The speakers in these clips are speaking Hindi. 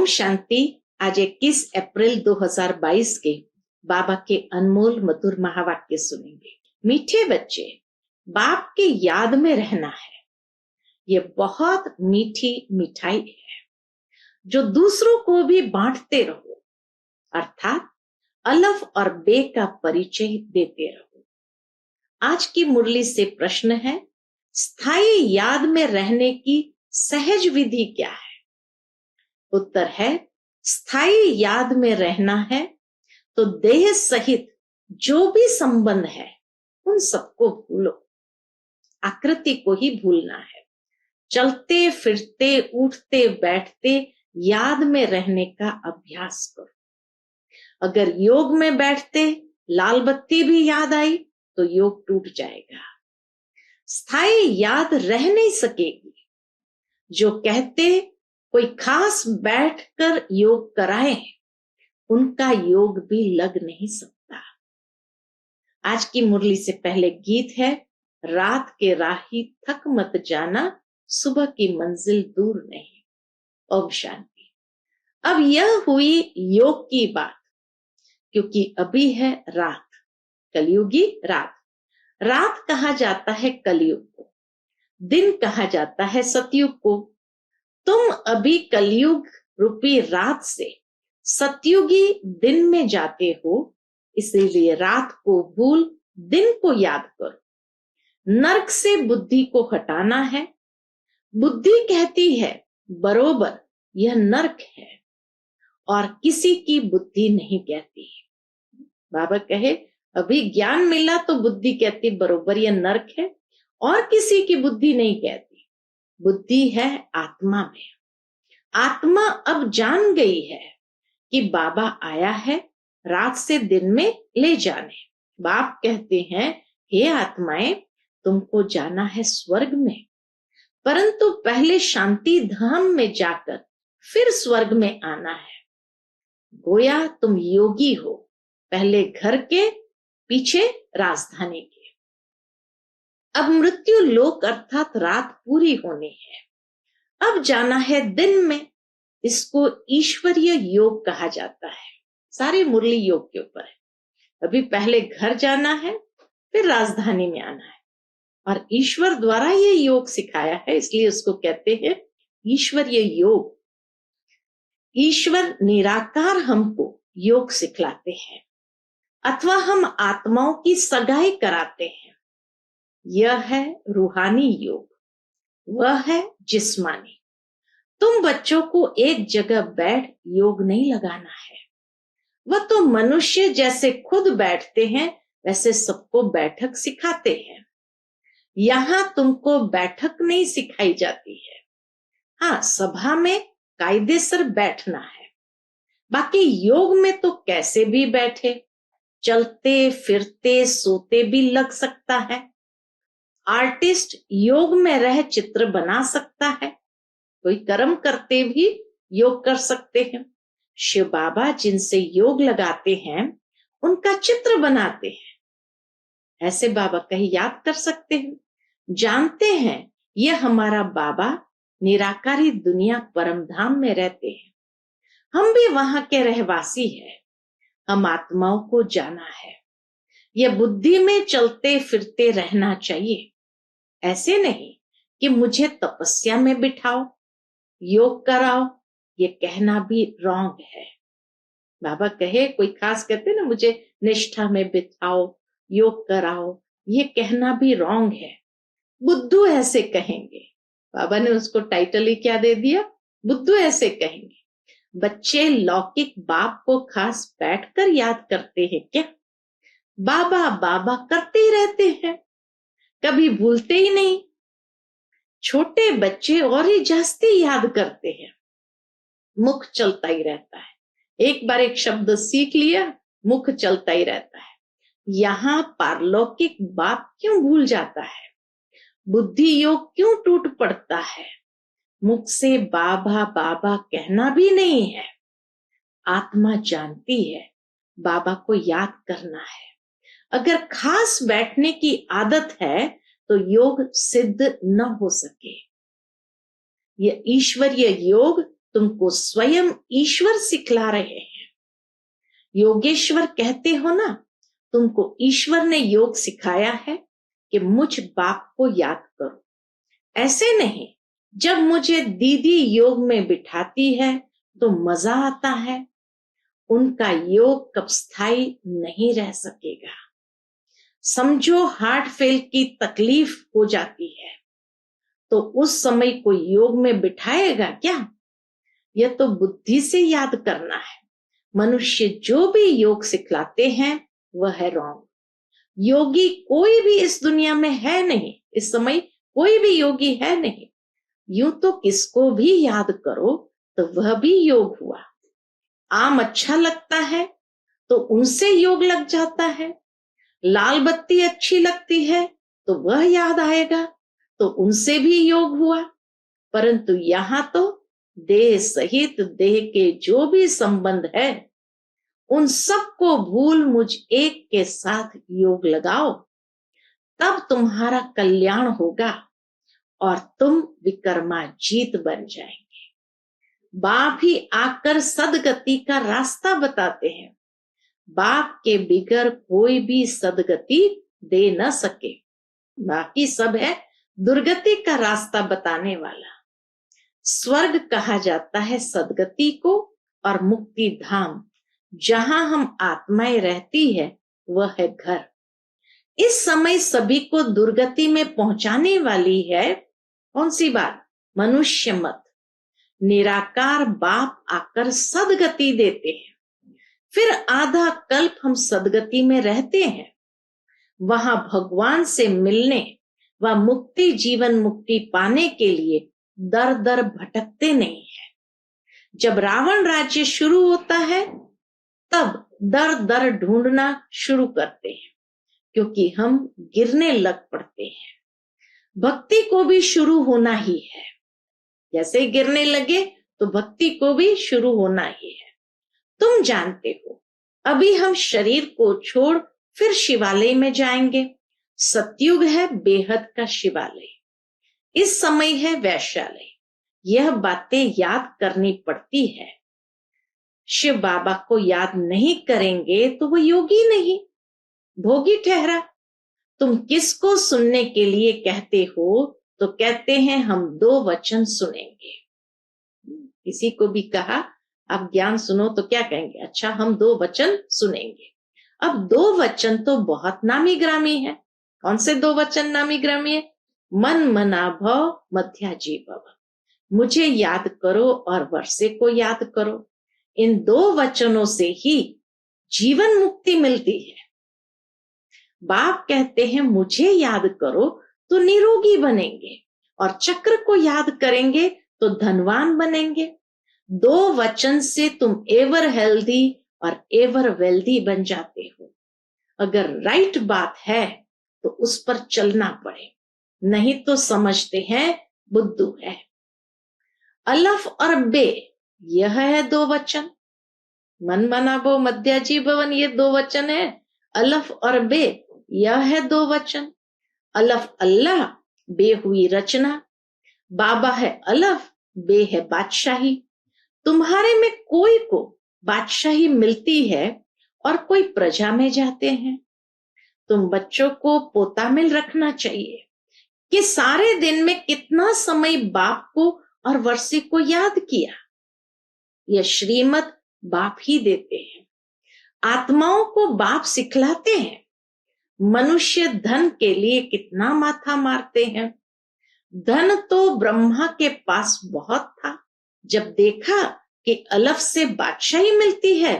ओम शांति। आज 21 अप्रैल 2022 के बाबा के अनमोल मधुर महावाक्य सुनेंगे। मीठे बच्चे, बाप की याद में रहना है। ये बहुत मीठी मिठाई है जो दूसरों को भी बांटते रहो, अर्थात अलफ और बे का परिचय देते रहो। आज की मुरली से प्रश्न है, स्थायी याद में रहने की सहज विधि क्या है? उत्तर है, स्थायी याद में रहना है तो देह सहित जो भी संबंध है उन सबको भूलो, आकृति को ही भूलना है। चलते फिरते उठते बैठते याद में रहने का अभ्यास करो। अगर योग में बैठते लाल बत्ती भी याद आई तो योग टूट जाएगा, स्थायी याद रह नहीं सकेगी। जो कहते कोई खास बैठकर योग कराए, उनका योग भी लग नहीं सकता। आज की मुरली से पहले गीत है, रात के राही थक मत जाना, सुबह की मंजिल दूर नहीं। ओम शांति। अब यह हुई योग की बात, क्योंकि अभी है रात, कलयुगी रात। रात कहा जाता है कलयुग को, दिन कहा जाता है सतयुग को। तुम अभी कलयुग रूपी रात से सतयुगी दिन में जाते हो, इसीलिए रात को भूल दिन को याद करो। नरक से बुद्धि को हटाना है। बुद्धि कहती है बरोबर यह नरक है, और किसी की बुद्धि नहीं कहती। बाबा कहे अभी ज्ञान मिला तो बुद्धि कहती बरोबर यह नरक है, और किसी की बुद्धि नहीं कहती। बुद्धि है आत्मा में। आत्मा अब जान गई है कि बाबा आया है रात से दिन में ले जाने। बाप कहते हैं, हे आत्माएं, तुमको जाना है स्वर्ग में, परंतु पहले शांति धाम में जाकर फिर स्वर्ग में आना है। गोया तुम योगी हो, पहले घर के पीछे राजधानी के। अब मृत्यु लोक अर्थात रात पूरी होनी है। अब जाना है दिन में। इसको ईश्वरीय योग कहा जाता है। सारी मुरली योग के ऊपर है। अभी पहले घर जाना है, फिर राजधानी में आना है, और ईश्वर द्वारा ये योग सिखाया है, इसलिए उसको कहते हैं ईश्वरीय योग। ईश्वर निराकार हमको योग सिखलाते हैं, अथवा हम आत्माओं की सगाई कराते हैं। यह है रूहानी योग, वह है जिस्मानी। तुम बच्चों को एक जगह बैठ योग नहीं लगाना है। वह तो मनुष्य जैसे खुद बैठते हैं वैसे सबको बैठक सिखाते हैं। यहां तुमको बैठक नहीं सिखाई जाती है। हाँ, सभा में कायदे से बैठना है। बाकी योग में तो कैसे भी बैठे, चलते फिरते सोते भी लग सकता है। आर्टिस्ट योग में रह चित्र बना सकता है। कोई कर्म करते भी योग कर सकते हैं। शिव बाबा जिनसे योग लगाते हैं उनका चित्र बनाते हैं। ऐसे बाबा कहीं याद कर सकते हैं। जानते हैं यह हमारा बाबा निराकारी दुनिया परम धाम में रहते हैं। हम भी वहां के रहवासी हैं। हम आत्माओं को जाना है। यह बुद्धि में चलते फिरते रहना चाहिए। ऐसे नहीं कि मुझे तपस्या में बिठाओ, योग कराओ, ये कहना भी रॉन्ग है। बाबा कहे, कोई खास कहते ना मुझे निष्ठा में बिठाओ, योग कराओ, ये कहना भी रॉन्ग है। बुद्धू ऐसे कहेंगे। बाबा ने उसको टाइटल ही क्या दे दिया, बुद्धू ऐसे कहेंगे। बच्चे लौकिक बाप को खास बैठकर याद करते हैं क्या? बाबा बाबा करते ही रहते हैं, कभी भूलते ही नहीं। छोटे बच्चे और ही जास्ती याद करते हैं। मुख चलता ही रहता है। एक बार एक शब्द सीख लिया, मुख चलता ही रहता है। यहाँ पारलौकिक बाप क्यों भूल जाता है? बुद्धि योग क्यों टूट पड़ता है? मुख से बाबा बाबा कहना भी नहीं है। आत्मा जानती है बाबा को याद करना है। अगर खास बैठने की आदत है तो योग सिद्ध न हो सके। यह ईश्वरीय योग तुमको स्वयं ईश्वर सिखला रहे हैं। योगेश्वर कहते हो ना, तुमको ईश्वर ने योग सिखाया है कि मुझ बाप को याद करो। ऐसे नहीं, जब मुझे दीदी योग में बिठाती है तो मजा आता है। उनका योग कब स्थायी नहीं रह सकेगा। समझो हार्ट फेल की तकलीफ हो जाती है तो उस समय कोई योग में बिठाएगा क्या? यह तो बुद्धि से याद करना है। मनुष्य जो भी योग सिखलाते हैं वह है रॉन्ग। योगी कोई भी इस दुनिया में है नहीं, इस समय कोई भी योगी है नहीं। यूं तो किसको भी याद करो तो वह भी योग हुआ। आम अच्छा लगता है तो उनसे योग लग जाता है। लाल बत्ती अच्छी लगती है तो वह याद आएगा, तो उनसे भी योग हुआ। परंतु यहाँ तो देह सहित देह के जो भी संबंध है उन सबको भूल मुझ एक के साथ योग लगाओ, तब तुम्हारा कल्याण होगा और तुम विकर्मा जीत बन जाएंगे। बाप ही आकर सदगति का रास्ता बताते हैं। बाप के बिगर कोई भी सदगति दे न सके, बाकी सब है दुर्गति का रास्ता बताने वाला। स्वर्ग कहा जाता है सदगति को, और मुक्ति धाम जहां हम आत्माएं रहती है वह है घर। इस समय सभी को दुर्गति में पहुंचाने वाली है कौन सी बात? मनुष्य मत। निराकार बाप आकर सदगति देते हैं, फिर आधा कल्प हम सदगति में रहते हैं। वहां भगवान से मिलने व मुक्ति जीवन मुक्ति पाने के लिए दर दर भटकते नहीं है। जब रावण राज्य शुरू होता है तब दर दर ढूंढना शुरू करते हैं, क्योंकि हम गिरने लग पड़ते हैं। भक्ति को भी शुरू होना ही है। जैसे गिरने लगे तो भक्ति को भी शुरू होना ही है। तुम जानते हो, अभी हम शरीर को छोड़ फिर शिवालय में जाएंगे। सतयुग है बेहद का शिवालय, इस समय है वैश्यालय। यह बातें याद करनी पड़ती है। शिव बाबा को याद नहीं करेंगे तो वो योगी नहीं, भोगी ठहरा। तुम किसको सुनने के लिए कहते हो तो कहते हैं हम 2 वचन सुनेंगे। किसी को भी कहा आप ज्ञान सुनो तो क्या कहेंगे? अच्छा हम 2 वचन सुनेंगे। अब 2 वचन तो बहुत नामी ग्रामी है। कौन से 2 वचन नामी ग्रामी है? मन मना भव मध्याजी भव। मुझे याद करो और वर्षे को याद करो। इन 2 वचनों से ही जीवन मुक्ति मिलती है। बाप कहते हैं मुझे याद करो तो निरोगी बनेंगे, और चक्र को याद करेंगे तो धनवान बनेंगे। 2 वचन से तुम एवर हेल्दी और एवर वेल्दी बन जाते हो। अगर राइट बात है तो उस पर चलना पड़े, नहीं तो समझते हैं बुद्धू है। अलफ और बे यह है 2 वचन। मन मनाबो मध्याजी भवन ये 2 वचन है। अलफ और बे यह है 2 वचन। अलफ अल्लाह, बे हुई रचना। बाबा है अलफ, बे है बादशाही। तुम्हारे में कोई को बादशाही मिलती है और कोई प्रजा में जाते हैं। तुम बच्चों को पोता मिल रखना चाहिए कि सारे दिन में कितना समय बाप को और वर्षी को याद किया। यह श्रीमत बाप ही देते हैं। आत्माओं को बाप सिखलाते हैं। मनुष्य धन के लिए कितना माथा मारते हैं। धन तो ब्रह्मा के पास बहुत था। जब देखा कि अलफ से बादशाही मिलती है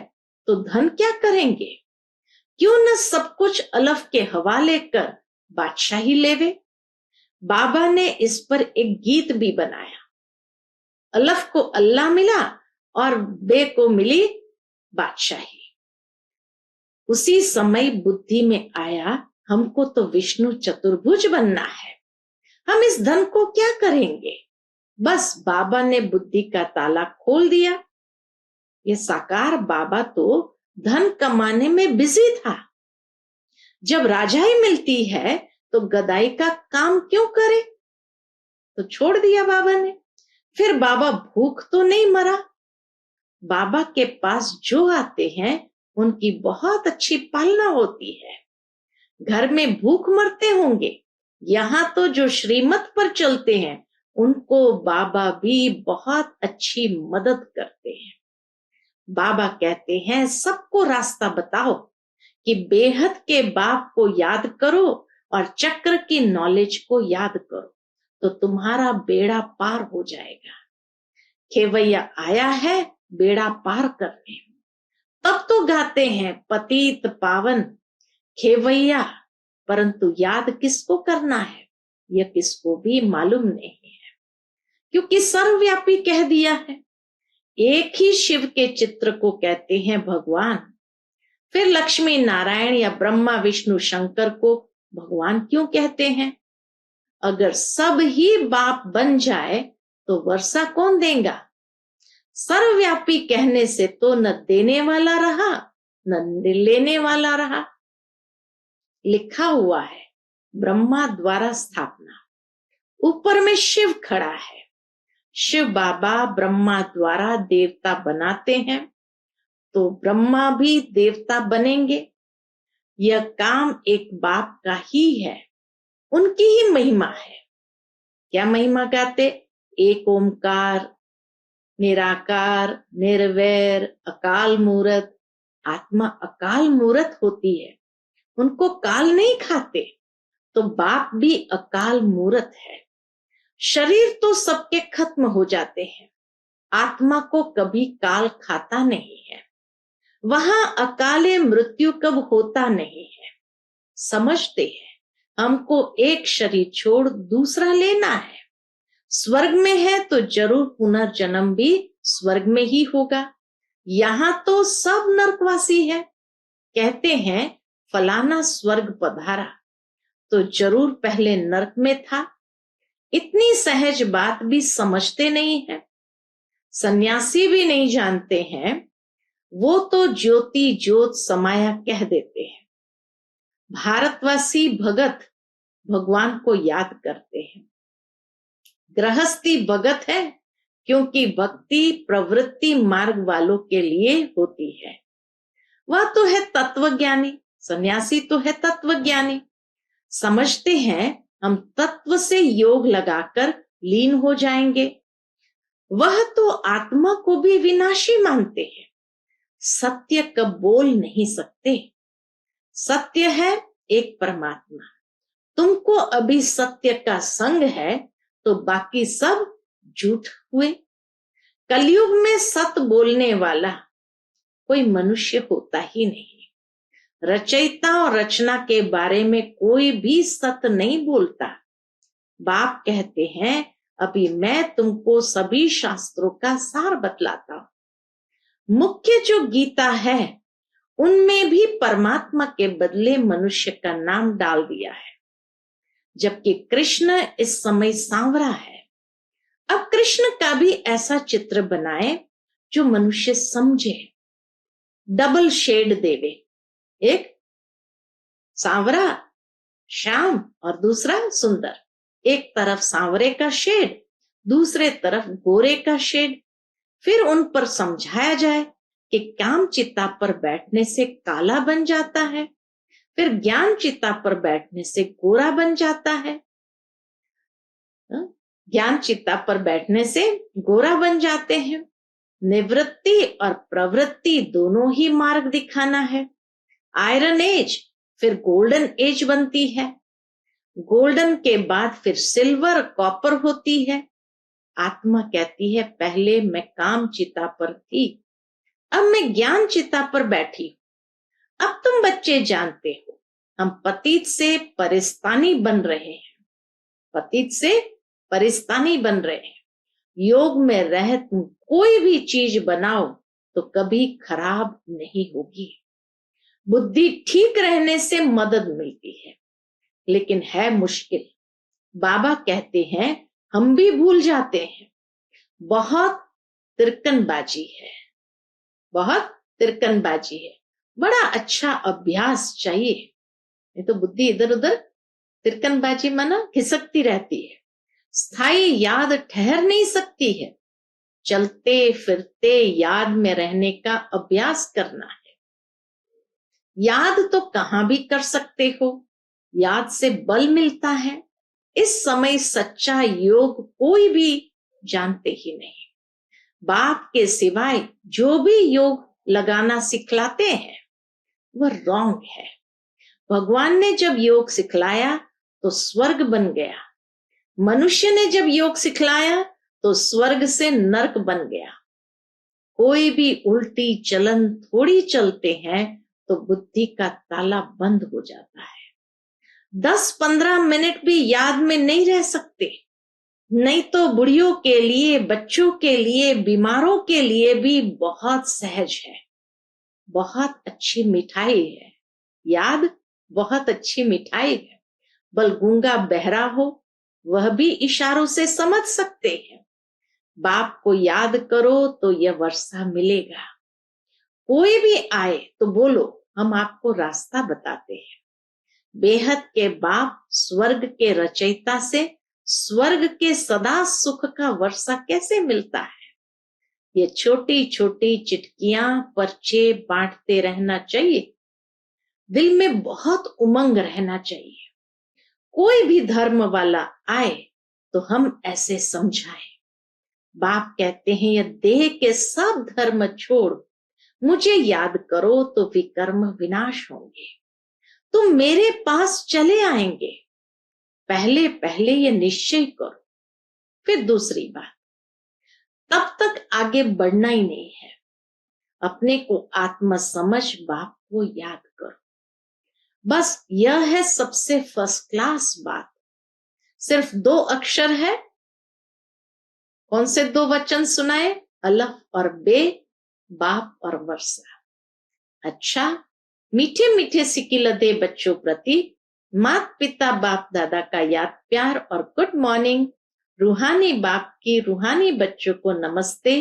तो धन क्या करेंगे? क्यों न सब कुछ अलफ के हवाले कर बादशाही लेवे। बाबा ने इस पर एक गीत भी बनाया। अलफ को अल्लाह मिला और बे को मिली बादशाही। उसी समय बुद्धि में आया हमको तो विष्णु चतुर्भुज बनना है। हम इस धन को क्या करेंगे? बस बाबा ने बुद्धि का ताला खोल दिया। ये साकार बाबा तो धन कमाने में बिजी था। जब राजाई मिलती है तो गदाई का काम क्यों करे? तो छोड़ दिया बाबा ने। फिर बाबा भूख तो नहीं मरा। बाबा के पास जो आते हैं उनकी बहुत अच्छी पालना होती है। घर में भूख मरते होंगे, यहाँ तो जो श्रीमत पर चलते हैं उनको बाबा भी बहुत अच्छी मदद करते हैं। बाबा कहते हैं सबको रास्ता बताओ कि बेहद के बाप को याद करो और चक्र की नॉलेज को याद करो तो तुम्हारा बेड़ा पार हो जाएगा। खेवैया आया है बेड़ा पार करने, तब तो गाते हैं पतित पावन खेवैया, परंतु याद किसको करना है यह किसको भी मालूम नहीं है, क्योंकि सर्वव्यापी कह दिया है। एक ही शिव के चित्र को कहते हैं भगवान, फिर लक्ष्मी नारायण या ब्रह्मा विष्णु शंकर को भगवान क्यों कहते हैं? अगर सब ही बाप बन जाए तो वर्षा कौन देगा? सर्वव्यापी कहने से तो न देने वाला रहा न लेने वाला रहा। लिखा हुआ है ब्रह्मा द्वारा स्थापना, ऊपर में शिव खड़ा है। शिव बाबा ब्रह्मा द्वारा देवता बनाते हैं तो ब्रह्मा भी देवता बनेंगे। यह काम एक बाप का ही है, उनकी ही महिमा है। क्या महिमा गाते? एक ओमकार, निराकार, निर्वैर, अकाल मूरत। आत्मा अकाल मूरत होती है, उनको काल नहीं खाते, तो बाप भी अकाल मूरत है। शरीर तो सबके खत्म हो जाते हैं, आत्मा को कभी काल खाता नहीं है। वहां अकाले मृत्यु कब होता नहीं है। समझते हैं हमको एक शरीर छोड़ दूसरा लेना है। स्वर्ग में है तो जरूर पुनर्जन्म भी स्वर्ग में ही होगा। यहाँ तो सब नरकवासी है। कहते हैं फलाना स्वर्ग पधारा तो जरूर पहले नरक में था। इतनी सहज बात भी समझते नहीं है। सन्यासी भी नहीं जानते हैं, वो तो ज्योति ज्योत समाया कह देते हैं। भारतवासी भगत भगवान को याद करते हैं। गृहस्थी भगत है क्योंकि भक्ति प्रवृत्ति मार्ग वालों के लिए होती है। वह तो है तत्वज्ञानी, सन्यासी तो है तत्वज्ञानी। समझते हैं हम तत्व से योग लगाकर लीन हो जाएंगे। वह तो आत्मा को भी विनाशी मानते हैं। सत्य कब बोल नहीं सकते। सत्य है एक परमात्मा। तुमको अभी सत्य का संग है तो बाकी सब झूठ हुए। कलयुग में सत बोलने वाला कोई मनुष्य होता ही नहीं। रचयिता और रचना के बारे में कोई भी सत नहीं बोलता। बाप कहते हैं अभी मैं तुमको सभी शास्त्रों का सार बतलाता हूं। मुख्य जो गीता है उनमें भी परमात्मा के बदले मनुष्य का नाम डाल दिया है, जबकि कृष्ण इस समय सांवरा है। अब कृष्ण का भी ऐसा चित्र बनाए जो मनुष्य समझे, डबल शेड देवे। एक सांवरा श्याम और दूसरा सुंदर। एक तरफ सांवरे का शेड, दूसरे तरफ गोरे का शेड। फिर उन पर समझाया जाए कि काम चिता पर बैठने से काला बन जाता है, फिर ज्ञान चिता पर बैठने से गोरा बन जाता है। ज्ञान चिता पर बैठने से गोरा बन जाते हैं। निवृत्ति और प्रवृत्ति दोनों ही मार्ग दिखाना है। आयरन एज फिर गोल्डन एज बनती है। गोल्डन के बाद फिर सिल्वर कॉपर होती है। आत्मा कहती है पहले मैं काम चिता पर थी, अब मैं ज्ञान चिता पर बैठी हूं। अब तुम बच्चे जानते हो हम पतित से परिस्तानी बन रहे हैं। पतित से परिस्तानी बन रहे हैं। योग में रह तुम कोई भी चीज बनाओ तो कभी खराब नहीं होगी। बुद्धि ठीक रहने से मदद मिलती है, लेकिन है मुश्किल। बाबा कहते हैं हम भी भूल जाते हैं। बहुत तिरकनबाजी है, बहुत तिरकनबाजी है। बड़ा अच्छा अभ्यास चाहिए, नहीं तो बुद्धि इधर उधर तिरकनबाजी माना खिसकती रहती है। स्थायी याद ठहर नहीं सकती है। चलते फिरते याद में रहने का अभ्यास करना है। याद तो कहां भी कर सकते हो, याद से बल मिलता है। इस समय सच्चा योग कोई भी जानते ही नहीं। बाप के सिवाय जो भी योग लगाना सिखलाते हैं वह रॉन्ग है। भगवान ने जब योग सिखलाया तो स्वर्ग बन गया, मनुष्य ने जब योग सिखलाया तो स्वर्ग से नरक बन गया। कोई भी उल्टी चलन थोड़ी चलते हैं तो बुद्धि का ताला बंद हो जाता है। 10-15 मिनट भी याद में नहीं रह सकते। नहीं तो बुढ़ियों के लिए, बच्चों के लिए, बीमारों के लिए भी बहुत सहज है। बहुत अच्छी मिठाई है याद, बहुत अच्छी मिठाई है। बल गूंगा बहरा हो वह भी इशारों से समझ सकते हैं। बाप को याद करो तो यह वर्षा मिलेगा। कोई भी आए तो बोलो हम आपको रास्ता बताते हैं। बेहद के बाप स्वर्ग के रचयिता से स्वर्ग के सदा सुख का वर्षा कैसे मिलता है? ये छोटी छोटी चिटकियां, पर्चे बांटते रहना चाहिए। दिल में बहुत उमंग रहना चाहिए। कोई भी धर्म वाला आए तो हम ऐसे समझाएं। बाप कहते हैं यह देह के सब धर्म छोड़ मुझे याद करो तो विकर्म विनाश होंगे, तुम मेरे पास चले आएंगे। पहले पहले ये निश्चय करो। फिर दूसरी बात, तब तक आगे बढ़ना ही नहीं है। अपने को आत्मा समझ बाप को याद करो। बस यह है सबसे फर्स्ट क्लास बात। सिर्फ 2 अक्षर है। कौन से 2 वचन सुनाए? अलफ और बे, बाप और वर्षा। अच्छा, मीठे मीठे सिकिलदे बच्चों प्रति माता पिता बाप दादा का याद प्यार और गुड मॉर्निंग। रूहानी बाप की रूहानी बच्चों को नमस्ते।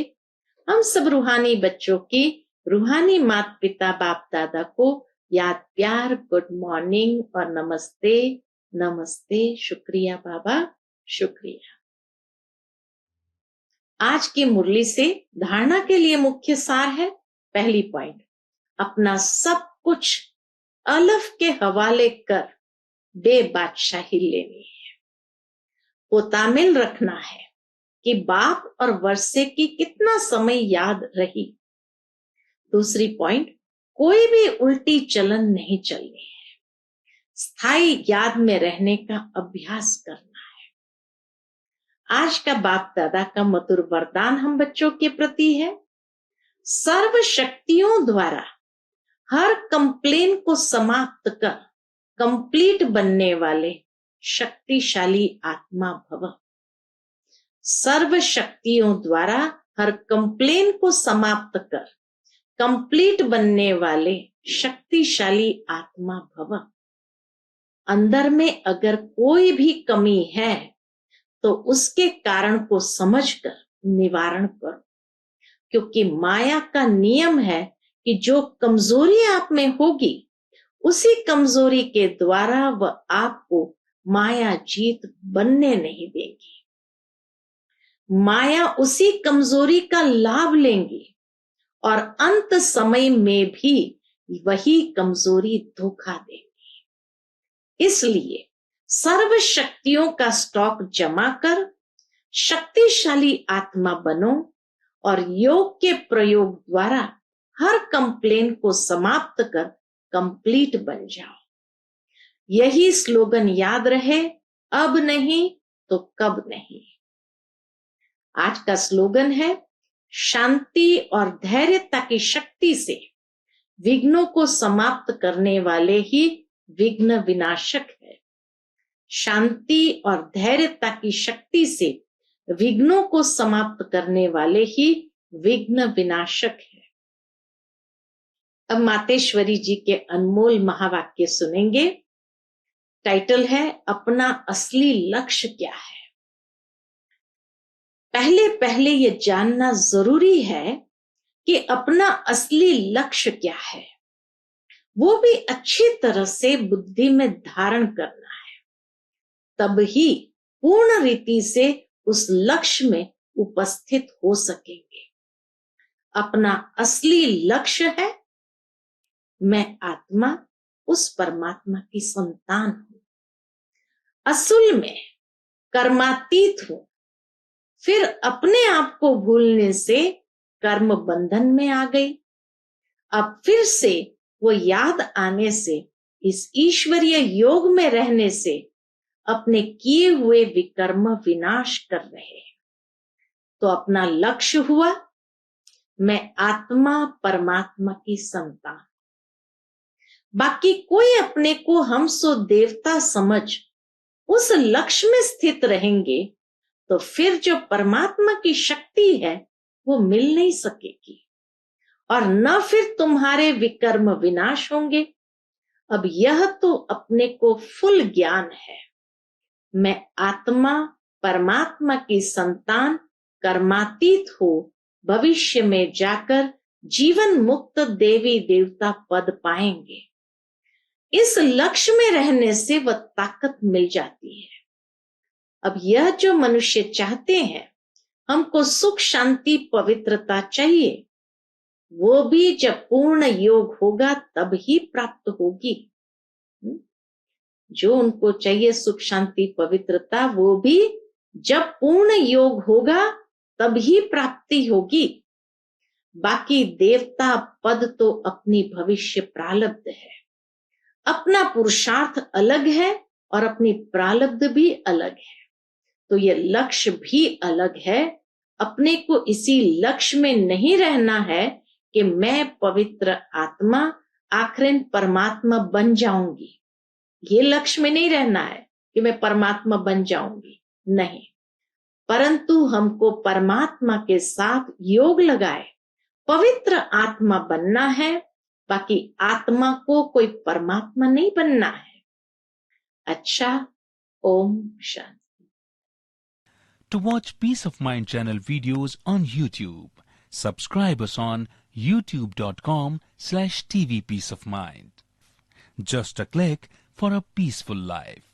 हम सब रूहानी बच्चों की रूहानी माता पिता बाप दादा को याद प्यार, गुड मॉर्निंग और नमस्ते। नमस्ते। शुक्रिया बाबा, शुक्रिया। आज की मुरली से धारणा के लिए मुख्य सार है। पहली पॉइंट, अपना सब कुछ अलफ के हवाले कर बेबादशाही लेनी है। को तामिल रखना है कि बाप और वर्षे की कितना समय याद रही। दूसरी पॉइंट, कोई भी उल्टी चलन नहीं चलनी है। स्थायी याद में रहने का अभ्यास करना है। आज का बाप दादा का मधुर वरदान हम बच्चों के प्रति है। सर्व शक्तियों द्वारा हर कंप्लेन को समाप्त कर कंप्लीट बनने वाले शक्तिशाली आत्मा भव। सर्व शक्तियों द्वारा हर कंप्लेन को समाप्त कर कंप्लीट बनने वाले शक्तिशाली आत्मा भव। अंदर में अगर कोई भी कमी है तो उसके कारण को समझकर निवारण करो, क्योंकि माया का नियम है कि जो कमजोरी आप में होगी उसी कमजोरी के द्वारा वह आपको माया जीत बनने नहीं देगी। माया उसी कमजोरी का लाभ लेंगी और अंत समय में भी वही कमजोरी धोखा देगी। इसलिए सर्व शक्तियों का स्टॉक जमा कर शक्तिशाली आत्मा बनो और योग के प्रयोग द्वारा हर कंप्लेन को समाप्त कर कंप्लीट बन जाओ। यही स्लोगन याद रहे, अब नहीं तो कब नहीं। आज का स्लोगन है, शांति और धैर्यता की शक्ति से विघ्नों को समाप्त करने वाले ही विघ्न विनाशक है। शांति और धैर्यता की शक्ति से विघ्नों को समाप्त करने वाले ही विघ्न विनाशक है। अब मातेश्वरी जी के अनमोल महावाक्य सुनेंगे। टाइटल है, अपना असली लक्ष्य क्या है। पहले पहले ये जानना जरूरी है कि अपना असली लक्ष्य क्या है, वो भी अच्छी तरह से बुद्धि में धारण करना है। तब ही पूर्ण रीति से उस लक्ष्य में उपस्थित हो सकेंगे। अपना असली लक्ष्य है, मैं आत्मा उस परमात्मा की संतान हूं, असल में कर्मातीत हूं। फिर अपने आप को भूलने से कर्म बंधन में आ गई। अब फिर से वो याद आने से, इस ईश्वरीय योग में रहने से अपने किए हुए विकर्म विनाश कर रहे हैं। तो अपना लक्ष्य हुआ, मैं आत्मा परमात्मा की संतान। बाकी कोई अपने को हम सो देवता समझ उस लक्ष्य में स्थित रहेंगे तो फिर जो परमात्मा की शक्ति है वो मिल नहीं सकेगी और न फिर तुम्हारे विकर्म विनाश होंगे। अब यह तो अपने को फुल ज्ञान है, मैं आत्मा परमात्मा की संतान कर्मातीत हो भविष्य में जाकर जीवन मुक्त देवी देवता पद पाएंगे। इस लक्ष्य में रहने से वह ताकत मिल जाती है। अब यह जो मनुष्य चाहते हैं हमको सुख शांति पवित्रता चाहिए, वो भी जब पूर्ण योग होगा तब ही प्राप्त होगी। जो उनको चाहिए सुख शांति पवित्रता, वो भी जब पूर्ण योग होगा तब ही प्राप्ति होगी। बाकी देवता पद तो अपनी भविष्य प्रारब्ध है, अपना पुरुषार्थ अलग है और अपनी प्रारब्ध भी अलग है। तो ये लक्ष्य भी अलग है। अपने को इसी लक्ष्य में नहीं रहना है कि मैं पवित्र आत्मा आखिर परमात्मा बन जाऊंगी। ये लक्ष्य में नहीं रहना है कि मैं परमात्मा बन जाऊंगी, नहीं। परंतु हमको परमात्मा के साथ योग लगाए पवित्र आत्मा बनना है। बाकी आत्मा को कोई परमात्मा नहीं बनना है। अच्छा, Om Shanti. To watch Peace of Mind channel videos on YouTube, subscribe us on youtube.com/tvpeaceofmind. Just a click for a peaceful life.